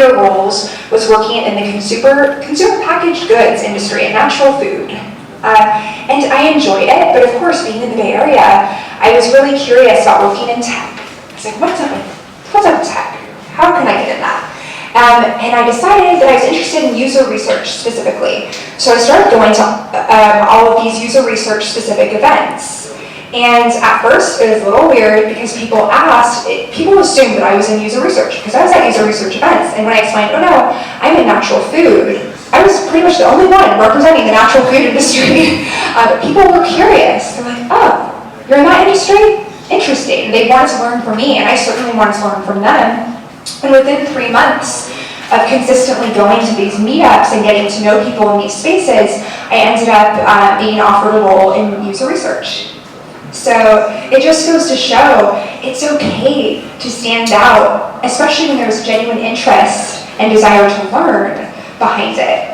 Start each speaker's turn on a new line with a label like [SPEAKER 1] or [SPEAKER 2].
[SPEAKER 1] earlier roles was working in the consumer packaged goods industry and natural food. And I enjoyed it, but of course, being in the Bay Area, I was really curious about working in tech. I was like, what's up with tech? How can I get in that? And I decided that I was interested in user research specifically. So I started going to all of these user research specific events. And at first, it was a little weird because people assumed that I was in user research because I was at user research events. And when I explained, oh no, I'm in natural food, I was pretty much the only one representing the natural food industry. But people were curious. They're like, oh, you're in that industry? Interesting. They wanted to learn from me, and I certainly wanted to learn from them. And within 3 months of consistently going to these meetups and getting to know people in these spaces, I ended up being offered a role in user research. So it just goes to show it's okay to stand out, especially when there's genuine interest and desire to learn behind it.